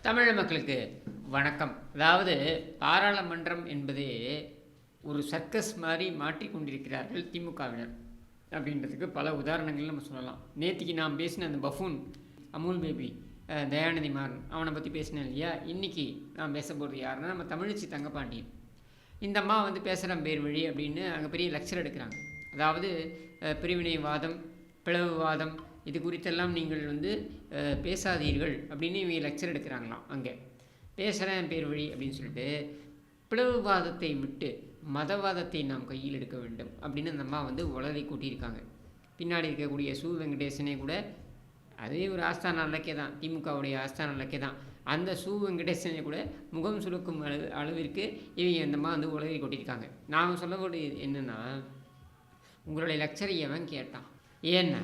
தமிழ் மக்களுக்கு வணக்கம். அதாவது பாராளுமன்றம் என்பதே ஒரு சர்க்கஸ் மாதிரி மாற்றிக்கொண்டிருக்கிறார்கள் திமுகவினர் அப்படின்றதுக்கு பல உதாரணங்கள் நம்ம சொல்லலாம். நேற்றுக்கு நான் பேசின அந்த பஃபூன் அமுல் பேபி தயாநிதி மாறன் அவனை பற்றி பேசினேன் இல்லையா. இன்றைக்கி நான் பேச போகிறது யாருன்னா நம்ம தமிழிச்சி தங்கப்பாண்டியன். இந்த அம்மா பேசுகிற பேர் வழி அப்படின்னு அங்கே பெரிய லெக்சர் எடுக்கிறாங்க. அதாவது பிரிவினைவாதம், பிளவுவாதம் இது குறித்தெல்லாம் நீங்கள் பேசாதீர்கள் அப்படின்னு இவங்க லெக்சர் எடுக்கிறாங்களாம். அங்கே பேசுகிறேன் பேர் வழி அப்படின்னு சொல்லிட்டு பிளவுவாதத்தை விட்டு மதவாதத்தை நாம் கையில் எடுக்க வேண்டும் அப்படின்னு அந்த அம்மா உளறி கூட்டியிருக்காங்க. பின்னாடி இருக்கக்கூடிய சு வெங்கடேசனே கூட அதே ஒரு ஆஸ்தான இலக்கிய தான், திமுகவுடைய ஆஸ்தான இலக்கிய தான். அந்த சு வெங்கடேசனை கூட முகம் சுருக்கும் அளவிற்கு இவங்க அந்த அம்மா உளறி கொட்டியிருக்காங்க. நாம் சொல்லக்கூடியது என்னென்னா, உங்களுடைய லெக்சரை எவன் கேட்டான்? ஏன்னா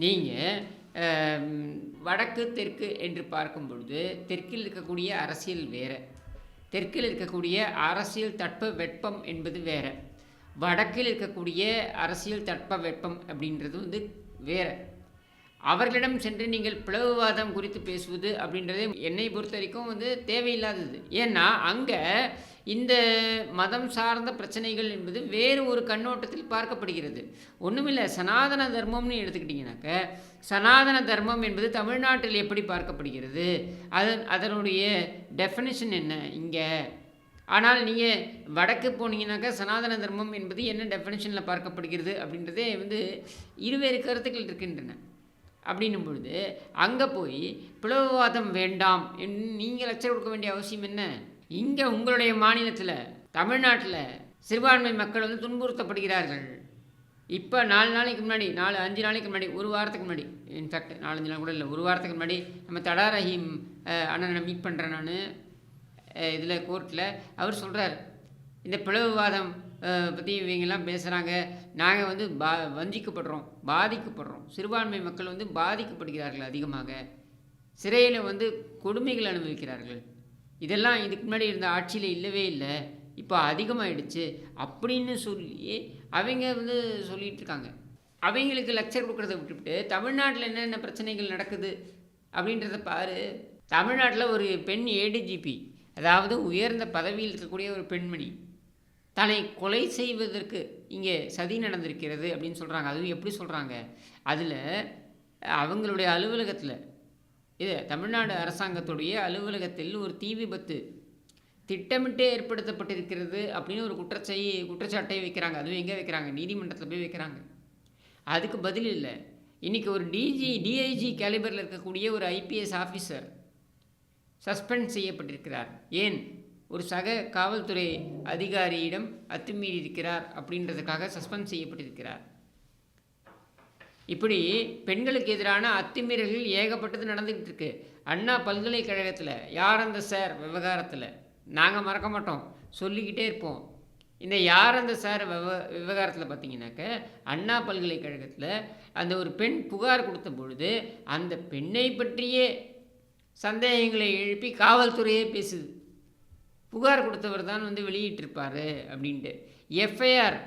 நீங்கள் வடக்கு தெற்கு என்று பார்க்கும் பொழுது தெற்கில் இருக்கக்கூடிய அரசியல் வேறு, தெற்கில் இருக்கக்கூடிய அரசியல் தட்ப வெப்பம் என்பது வேறு, வடக்கில் இருக்கக்கூடிய அரசியல் தட்ப வெப்பம் அப்படின்றது வேறு. அவர்களிடம் சென்று நீங்கள் பிளவுவாதம் குறித்து பேசுவது அப்படின்றது என்னை பொறுத்த வரைக்கும் தேவையில்லாதது. ஏன்னா அங்கே இந்த மதம் சார்ந்த பிரச்சனைகள் என்பது வேறு ஒரு கண்ணோட்டத்தில் பார்க்கப்படுகிறது. ஒன்றுமில்லை, சனாதன தர்மம்னு எடுத்துக்கிட்டிங்கனாக்க, சனாதன தர்மம் என்பது தமிழ்நாட்டில் எப்படி பார்க்கப்படுகிறது, அதனுடைய டெஃபினிஷன் என்ன இங்கே. ஆனால் நீங்கள் வடக்கு போனீங்கன்னாக்கா சனாதன தர்மம் என்பது என்ன டெஃபினிஷனில் பார்க்கப்படுகிறது அப்படின்றதே இருவேறு கருத்துக்கள் இருக்கின்றன. அப்படின்னும் பொழுது அங்கே போய் பிளவுவாதம் வேண்டாம் நீங்கள் லெக்சர் கொடுக்க வேண்டிய அவசியம் என்ன? இங்கே உங்களுடைய மாநிலத்தில் தமிழ்நாட்டில் சிறுபான்மை மக்கள் துன்புறுத்தப்படுகிறார்கள். இப்போ 4 நாளைக்கு முன்னாடி 5 நாளைக்கு முன்னாடி, ஒரு வாரத்துக்கு முன்னாடி, இன்ஃபேக்ட் 4-5 நாள் கூட இல்லை, ஒரு வாரத்துக்கு முன்னாடி நம்ம தடா ரஹீம் அண்ணனை மீட் பண்ணுறேன் நான் இதில் கோர்ட்டில். அவர் சொல்கிறார், இந்த பிளவுவாதம் பற்றி இவங்கெல்லாம் பேசுகிறாங்க, நாங்கள் வஞ்சிக்கப்படுறோம், பாதிக்கப்படுறோம், சிறுபான்மை மக்கள் பாதிக்கப்படுகிறார்கள், அதிகமாக சிறையில் கொடுமைகள் அனுபவிக்கிறார்கள், இதெல்லாம் இதுக்கு முன்னாடி இருந்த ஆட்சியில் இல்லவே இல்லை, இப்போ அதிகமாகிடுச்சு அப்படின்னு சொல்லி அவங்க சொல்லிகிட்டு இருக்காங்க. அவங்களுக்கு லெக்சர் கொடுக்குறத விட்டுவிட்டு தமிழ்நாட்டில் என்னென்ன பிரச்சனைகள் நடக்குது அப்படின்றத பாரு. தமிழ்நாட்டில் ஒரு பெண் ஏடிஜிபி, அதாவது உயர்ந்த பதவியில் இருக்கக்கூடிய ஒரு பெண்மணி, தன்னை கொலை செய்வதற்கு இங்கே சதி நடந்திருக்கிறது அப்படின்னு சொல்கிறாங்க. அதுவும் எப்படி சொல்கிறாங்க? அதில் அவங்களுடைய அலுவலகத்தில், இது தமிழ்நாடு அரசாங்கத்துடைய அலுவலகத்தில் ஒரு தீ விபத்து திட்டமிட்டே ஏற்படுத்தப்பட்டிருக்கிறது அப்படின்னு ஒரு குற்றச்சாட்டை வைக்கிறாங்க. அதுவும் எங்கே வைக்கிறாங்க? நீதிமன்றத்தில் போய் வைக்கிறாங்க. அதுக்கு பதில் இல்லை. இன்றைக்கி ஒரு டிஐஜி கேலிபரில் இருக்கக்கூடிய ஒரு ஐபிஎஸ் ஆஃபீஸர் சஸ்பெண்ட் செய்யப்பட்டிருக்கிறார். ஏன்? ஒரு சக காவல்துறை அதிகாரியிடம் அத்துமீறி இருக்கிறார் அப்படின்றதுக்காக சஸ்பெண்ட் செய்யப்பட்டிருக்கிறார். இப்படி பெண்களுக்கு எதிரான அத்துமீறல்கள் ஏகப்பட்டது நடந்துக்கிட்டு இருக்கு. அண்ணா பல்கலைக்கழகத்தில் யார் அந்த சார் விவகாரத்தில் நாங்கள் மறக்க மாட்டோம், சொல்லிக்கிட்டே இருப்போம். இந்த யார் அந்த சார் விவகாரத்தில் பார்த்தீங்கன்னாக்க, அண்ணா பல்கலைக்கழகத்தில் அந்த ஒரு பெண் புகார் கொடுத்த பொழுது அந்த பெண்ணை பற்றியே சந்தேகங்களை எழுப்பி காவல்துறையே பேசுது. புகார் கொடுத்தவர் தான் வெளியிட்டிருப்பார் அப்படின்ட்டு எஃப்ஐஆர்,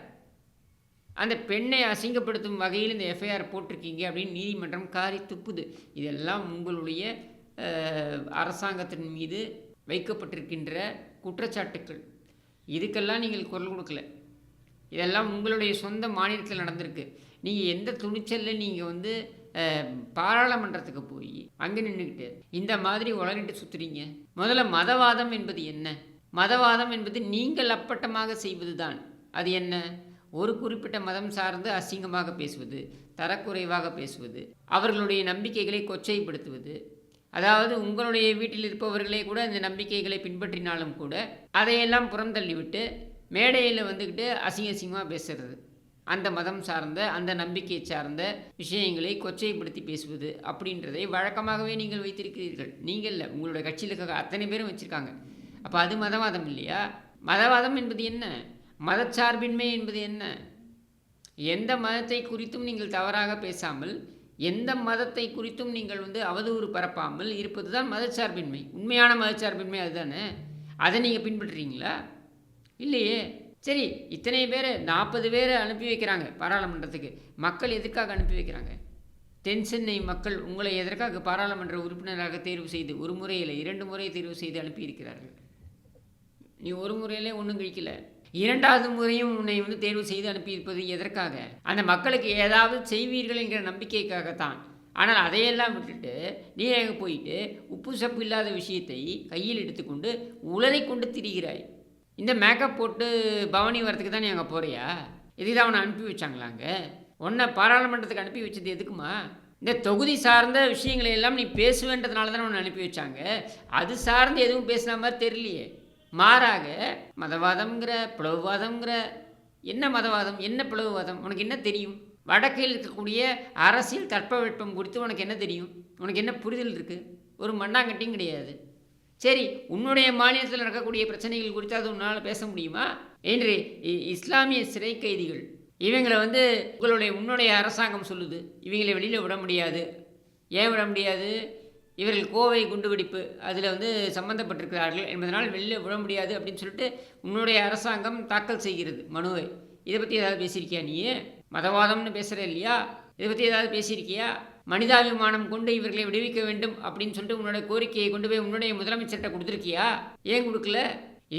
அந்த பெண்ணை அசிங்கப்படுத்தும் வகையில் இந்த எஃப்ஐஆர் போட்டிருக்கீங்க அப்படின்னு நீதிமன்றம் காரி துப்புது. இதெல்லாம் உங்களுடைய அரசாங்கத்தின் மீது வைக்கப்பட்டிருக்கின்ற குற்றச்சாட்டுக்கள். இதுக்கெல்லாம் நீங்கள் குரல் கொடுக்கல. இதெல்லாம் உங்களுடைய சொந்த மாநிலத்தில் நடந்திருக்கு. நீங்கள் எந்த துணிச்சலில் நீங்கள் பாராளுமன்றத்துக்கு போய் அங்கே நின்றுக்கிட்டு இந்த மாதிரி உளறிட்டு சுற்றுறீங்க? முதல்ல மதவாதம் என்பது என்ன? மதவாதம் என்பது நீங்கள் அப்பட்டமாக செய்வது தான். அது என்ன? ஒரு குறிப்பிட்ட மதம் சார்ந்து அசிங்கமாக பேசுவது, தரக்குறைவாக பேசுவது, அவர்களுடைய நம்பிக்கைகளை கொச்சைப்படுத்துவது. அதாவது உங்களுடைய வீட்டில் இருப்பவர்களே கூட இந்த நம்பிக்கைகளை பின்பற்றினாலும் கூட அதையெல்லாம் புறந்தள்ளிவிட்டு மேடையில் அசிங்கமாக பேசுறது, அந்த மதம் சார்ந்த அந்த நம்பிக்கை சார்ந்த விஷயங்களை கொச்சைப்படுத்தி பேசுவது அப்படின்றதை வழக்கமாகவே நீங்கள் வைத்திருக்கிறீர்கள். நீங்கள் இல்லை, உங்களுடைய கட்சியில் இருக்க அத்தனை பேரும் வச்சுருக்காங்க. அப்போ அது மதவாதம் இல்லையா? மதவாதம் என்பது என்ன? மதச்சார்பின்மை என்பது என்ன? எந்த மதத்தை குறித்தும் நீங்கள் தவறாக பேசாமல், எந்த மதத்தை குறித்தும் நீங்கள் அவதூறு பரப்பாமல் இருப்பது தான் மதச்சார்பின்மை. உண்மையான மதச்சார்பின்மை அதுதானே. அதை நீங்கள் பின்பற்றுறீங்களா? இல்லையே. சரி, இத்தனை பேர் 40 பேரை அனுப்பி வைக்கிறாங்க பாராளுமன்றத்துக்கு. மக்கள் எதுக்காக அனுப்பி வைக்கிறாங்க? தென்சென்னை மக்கள் உங்களை எதற்காக பாராளுமன்ற உறுப்பினராக தேர்வு செய்து ஒரு முறை இல்லை 2 முறை தேர்வு செய்து அனுப்பியிருக்கிறார்கள். நீ ஒரு முறையிலே ஒன்றும் கழிக்கல, 2வது முறையும் உன்னை வந்து தேர்வு செய்து அனுப்பியிருப்பது எதற்காக? அந்த மக்களுக்கு ஏதாவது செய்வீர்கள் என்கிற நம்பிக்கைக்காகத்தான். ஆனால் அதையெல்லாம் விட்டுட்டு நீ அங்கே போயிட்டு உப்பு சப்பு இல்லாத விஷயத்தை கையில் எடுத்துக்கொண்டு உளறி கொண்டு திரிகிறாய். இந்த மேக்கப் போட்டு பவனி வரத்துக்கு தான் நீ அங்கே போகிறியா? இதுதான் அவனை அனுப்பி வச்சாங்களாங்க? உன்னை பாராளுமன்றத்துக்கு அனுப்பி வச்சது எதுக்குமா? இந்த தொகுதி சார்ந்த விஷயங்களை எல்லாம் நீ பேசுவேன்றதுனால தானே உன்னை அனுப்பி வச்சாங்க. அது சார்ந்து எதுவும் பேசின மாதிரி தெரியலையே. மாறாக மதவாதம்ங்கிற பிளவுவாதம்ங்கிற. என்ன மதவாதம், என்ன பிளவுவாதம்? உனக்கு என்ன தெரியும்? வடக்கில் இருக்கக்கூடிய அரசியல் தட்பவெப்பம் குறித்து உனக்கு என்ன தெரியும்? உனக்கு என்ன புரிதல் இருக்குது? ஒரு மண்ணாங்கட்டியும் கிடையாது. சரி, உன்னுடைய மாநிலத்தில் நடக்கக்கூடிய பிரச்சனைகள் குறித்து அது உன்னால் பேச முடியுமா? என்று இஸ்லாமிய சிறை கைதிகள் இவங்களை வந்து உன்னுடைய அரசாங்கம் சொல்லுது இவங்களை வெளியில் விட முடியாது. ஏன் விட முடியாது? இவர்கள் கோவை குண்டுவெடிப்பு அதில் வந்து சம்மந்தப்பட்டிருக்கிறார்கள் என்பதனால் வெளியில் விட முடியாது அப்படின்னு சொல்லிட்டு உன்னுடைய அரசாங்கம் தாக்கல் செய்கிறது மனுவை. இதை பற்றி ஏதாவது பேசியிருக்கியா நீ? மதவாதம்னு பேசுகிற இல்லையா? இதை பற்றி ஏதாவது பேசியிருக்கியா? மனிதாபிமானம் கொண்டு இவர்களை விடுவிக்க வேண்டும் அப்படின்னு சொல்லிட்டு உன்னோட கோரிக்கையை கொண்டு போய் உன்னுடைய முதலமைச்சர்கிட்ட கொடுத்துருக்கியா? ஏன் கொடுக்கல?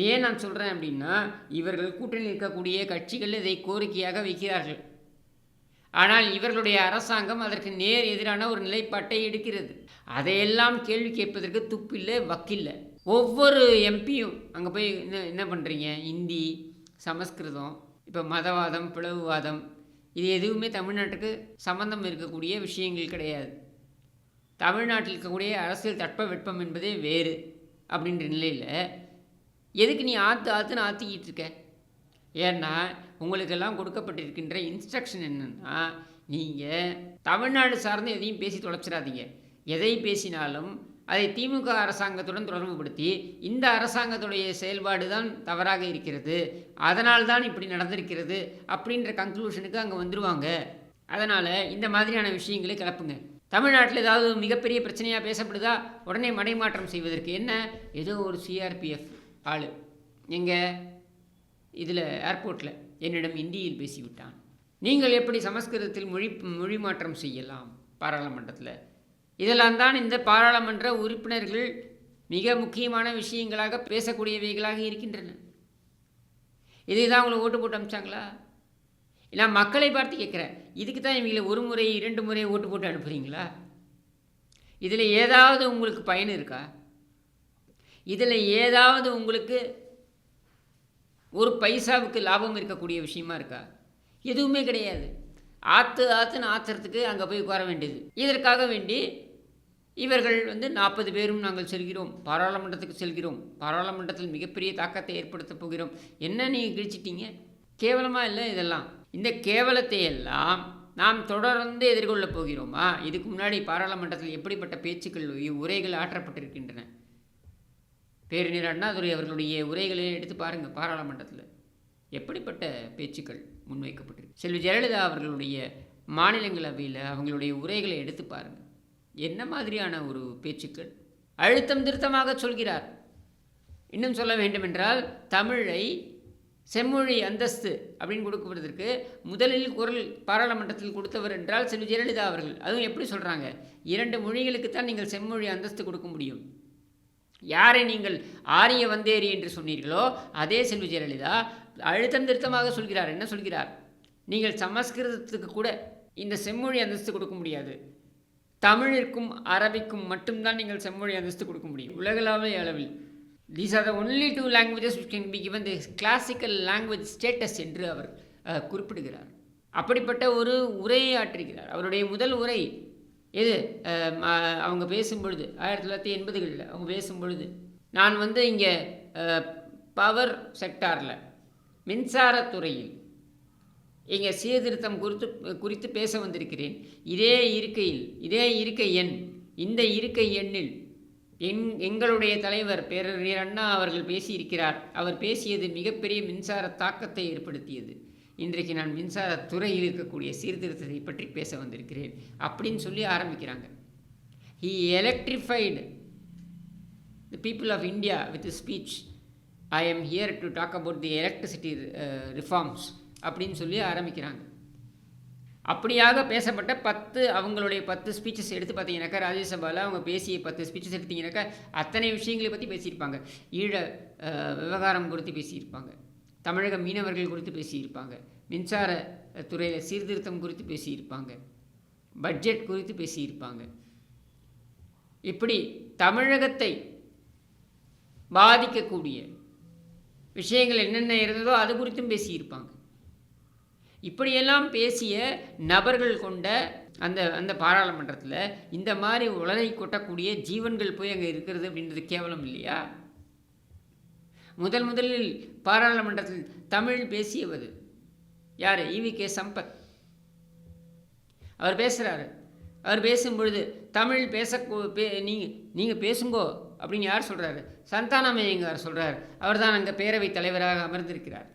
ஏன் நான் சொல்கிறேன் அப்படின்னா, இவர்கள் கூட்டணியில் இருக்கக்கூடிய கட்சிகள் இதை கோரிக்கையாக வைக்கிறார்கள். ஆனால் இவர்களுடைய அரசாங்கம் அதற்கு நேர் எதிரான ஒரு நிலைப்பாட்டை எடுக்கிறது. அதையெல்லாம் கேள்வி கேட்பதற்கு துப்பில்லை, வக்கில்லை. ஒவ்வொரு எம்பியும் அங்கே போய் என்ன பண்ணுறீங்க? இந்தி, சமஸ்கிருதம், இப்போ மதவாதம், பிளவுவாதம், இது எதுவுமே தமிழ்நாட்டுக்கு சம்பந்தம் இருக்கக்கூடிய விஷயங்கள் கிடையாது. தமிழ்நாட்டில் இருக்கக்கூடிய அரசியல் தட்பவெப்பம் என்பதே வேறு. அப்படின்ற நிலையில் எதுக்கு நீ ஆற்றுன்னு ஆற்றிக்கிட்டு இருக்க? ஏன்னா உங்களுக்கெல்லாம் கொடுக்கப்பட்டிருக்கின்ற இன்ஸ்ட்ரக்ஷன் என்னென்னா, நீங்கள் தமிழ்நாடு சார்ந்து எதையும் பேசி தொலைச்சிடாதீங்க. எதை பேசினாலும் அதை திமுக அரசாங்கத்துடன் தொடர்புபடுத்தி இந்த அரசாங்கத்துடைய செயல்பாடு தான் தவறாக இருக்கிறது, அதனால் தான் இப்படி நடந்திருக்கிறது அப்படின்ற கன்க்ளூஷனுக்கு அங்கே வந்துடுவாங்க. அதனால் இந்த மாதிரியான விஷயங்களை கிளப்புங்க. தமிழ்நாட்டில் ஏதாவது மிகப்பெரிய பிரச்சனையாக பேசப்படுதா, உடனே மடைமாற்றம் செய்வதற்கு என்ன, ஏதோ ஒரு சிஆர்பிஎஃப் ஆள் எங்கே இதில் ஏர்போர்ட்டில் என்னிடம் இந்தியில் பேசிவிட்டான். நீங்கள் எப்படி சமஸ்கிருதத்தில் மொழி மாற்றம் செய்யலாம் பாராளுமன்றத்தில்? இதெல்லாம் தான் இந்த பாராளுமன்ற உறுப்பினர்கள் மிக முக்கியமான விஷயங்களாக பேசக்கூடியவைகளாக இருக்கின்றன. இதை தான் அவங்களை ஓட்டு போட்டு அனுப்பிச்சாங்களா? நான் மக்களை பார்த்து கேட்குறேன், இதுக்கு தான் இவங்களை 1 முறை 2 முறை ஓட்டு போட்டு அனுப்புகிறீங்களா? இதில் ஏதாவது உங்களுக்கு பயன் இருக்கா? இதில் ஏதாவது உங்களுக்கு ஒரு பைசாவுக்கு லாபம் இருக்கக்கூடிய விஷயமா இருக்கா? எதுவுமே கிடையாது. ஆற்றுன்னு ஆற்றுறதுக்கு அங்கே போய் உட்கார வேண்டியது. இதற்காக வேண்டி இவர்கள் 40 பேரும் நாங்கள் செல்கிறோம், பாராளுமன்றத்துக்கு செல்கிறோம், பாராளுமன்றத்தில் மிகப்பெரிய தாக்கத்தை ஏற்படுத்தப் போகிறோம். என்ன நீங்கள் கிழிச்சிட்டீங்க? கேவலமாக இல்லை இதெல்லாம்? இந்த கேவலத்தை எல்லாம் நாம் தொடர்ந்து எதிர்கொள்ளப் போகிறோமா? இதுக்கு முன்னாடி பாராளுமன்றத்தில் எப்படிப்பட்ட பேச்சுக்கள், உரைகள் ஆற்றப்பட்டிருக்கின்றன? பேரறிஞர் அண்ணாதுரை அவர்களுடைய உரைகளை எடுத்து பாருங்கள். பாராளுமன்றத்தில் எப்படிப்பட்ட பேச்சுக்கள் முன்வைக்கப்பட்டிருக்கு. செல்வி ஜெயலலிதா அவர்களுடைய மாநிலங்களவையில் அவங்களுடைய உரைகளை எடுத்து பாருங்கள். என்ன மாதிரியான ஒரு பேச்சுக்கள்! அழுத்தம் திருத்தமாக சொல்கிறார். இன்னும் சொல்ல வேண்டுமென்றால், தமிழை செம்மொழி அந்தஸ்து அப்படின்னு கொடுக்கப்படுவதற்கு முதலில் குரல் பாராளுமன்றத்தில் கொடுத்தவர் என்றால் செல்வி ஜெயலலிதா அவர்கள். அதுவும் எப்படி சொல்கிறாங்க, 2 மொழிகளுக்குத்தான் நீங்கள் செம்மொழி அந்தஸ்து கொடுக்க முடியும். யாரை நீங்கள் ஆரிய வந்தேரி என்று சொன்னீர்களோ அதே செல்வி ஜெயலலிதா அழுத்தம் திருத்தமாக சொல்கிறார். என்ன சொல்கிறார்? நீங்கள் சமஸ்கிருதத்துக்கு கூட இந்த செம்மொழி அந்தஸ்து கொடுக்க முடியாது, தமிழிற்கும் அரபிக்கும் மட்டும்தான் நீங்கள் செம்மொழி அந்தஸ்து கொடுக்க முடியும் உலகளாவிய அளவில். These are the only 2 languages which can be given the classical language status என்று அவர் குறிப்பிடுகிறார். அப்படிப்பட்ட ஒரு உரையை ஆற்றிருக்கிறார். அவருடைய முதல் உரை எது? அவங்க பேசும்பொழுது 1980களில் அவங்க பேசும்பொழுது, நான் இங்கே பவர் செக்டாரில் மின்சாரத்துறையில் இங்கே சீர்திருத்தம் குறித்து பேச வந்திருக்கிறேன். இதே இருக்கை எண், இந்த இருக்கை எண்ணில் எங்களுடைய தலைவர் பேரறிஞர் அண்ணா அவர்கள் பேசியிருக்கிறார். அவர் பேசியது மிகப்பெரிய மின்சார தாக்கத்தை ஏற்படுத்தியது. இன்றைக்கு நான் மின்சாரத்துறையில் இருக்கக்கூடிய சீர்திருத்தத்தை பற்றி பேச வந்திருக்கிறேன் அப்படின்னு சொல்லி ஆரம்பிக்கிறாங்க. He electrified the people of India with his speech. I am here to talk about the electricity reforms அப்படின்னு சொல்லி ஆரம்பிக்கிறாங்க. அப்படியாக பேசப்பட்ட 10 அவங்களுடைய 10 ஸ்பீச்சஸ் எடுத்து பார்த்தீங்கன்னாக்கா, ராஜ்யசபால அவங்க பேசிய 10 ஸ்பீச்சஸ் எடுத்தீங்கன்னாக்கா, அத்தனை விஷயங்களை பற்றி பேசியிருப்பாங்க. ஈழ விவகாரம் குறித்து பேசியிருப்பாங்க. தமிழக மீனவர்கள் குறித்து பேசியிருப்பாங்க. மின்சார துறையில் சீர்திருத்தம் குறித்து பேசியிருப்பாங்க. பட்ஜெட் குறித்து பேசியிருப்பாங்க. இப்படி தமிழகத்தை பாதிக்கக்கூடிய விஷயங்கள் என்னென்ன இருந்ததோ அது குறித்தும் பேசியிருப்பாங்க. இப்படியெல்லாம் பேசிய நபர்கள் கொண்ட அந்த அந்த பாராளுமன்றத்தில் இந்த மாதிரி உளறி கொட்டக்கூடிய ஜீவன்கள் போய் அங்கே இருக்கிறது அப்படின்றது கேவலம் இல்லையா? முதலில் பாராளுமன்றத்தில் தமிழ் பேசியவது யார்? ஈவி.கே. சம்பத். அவர் பேசுகிறாரு. அவர் பேசும்பொழுது தமிழ் நீங்கள் பேசுங்கோ அப்படின்னு யார் சொல்கிறாரு? சந்தானமய்யங்கார் சொல்கிறார். அவர் தான் அங்கே பேரவைத் தலைவராக அமர்ந்திருக்கிறார்.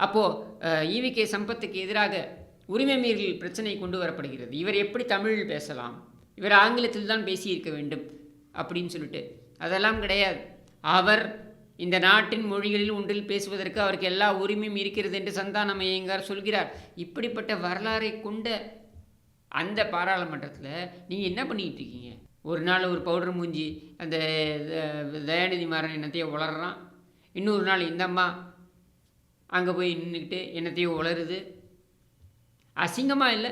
அப்போது ஈவி.கே. சம்பத்துக்கு எதிராக உரிமை மீறல் பிரச்சனை கொண்டு வரப்படுகிறது. இவர் எப்படி தமிழில் பேசலாம், இவர் ஆங்கிலத்தில் தான் பேசியிருக்க வேண்டும் அப்படின்னு சொல்லிட்டு. அதெல்லாம் கிடையாது. அவர் இந்த நாட்டின் மொழிகளில் ஒன்றில் பேசுவதற்கு அவருக்கு எல்லா உரிமையும் இருக்கிறது என்று சந்தானமய்யங்கார் சொல்கிறார். இப்படிப்பட்ட வரலாறை கொண்ட அந்த பாராளுமன்றத்தில் நீங்கள் என்ன பண்ணிக்கிட்டு இருக்கீங்க? ஒரு நாள் ஒரு பவுடர் மூஞ்சி அந்த தயாநிதி மாறன் என்னத்தையும் உளறான். இன்னொரு நாள் இந்த அம்மா அங்கே போய் நின்றுக்கிட்டு என்னத்தையும் உளருது. அசிங்கமாக இல்லை?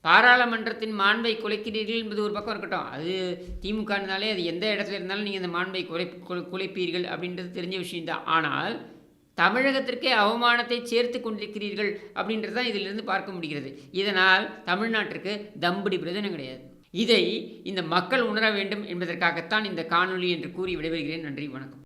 பாராளுமன்றத்தின் மாண்பை குலைக்கிறீர்கள் என்பது ஒரு பக்கம் இருக்கட்டும். அது திமுகனாலே அது எந்த இடத்துல இருந்தாலும் நீங்கள் அந்த மாண்பை குலைப்பீர்கள் அப்படின்றது தெரிஞ்ச விஷயம்தான். ஆனால் தமிழகத்திற்கே அவமானத்தை சேர்த்து கொண்டிருக்கிறீர்கள் அப்படின்றது தான் இதிலிருந்து பார்க்க முடிகிறது. இதனால் தமிழ்நாட்டிற்கு தம்படி பிரயோஜனம் கிடையாது. இதை இந்த மக்கள் உணர வேண்டும் என்பதற்காகத்தான் இந்த காணொளி என்று கூறி விடைபெறுகிறேன். நன்றி, வணக்கம்.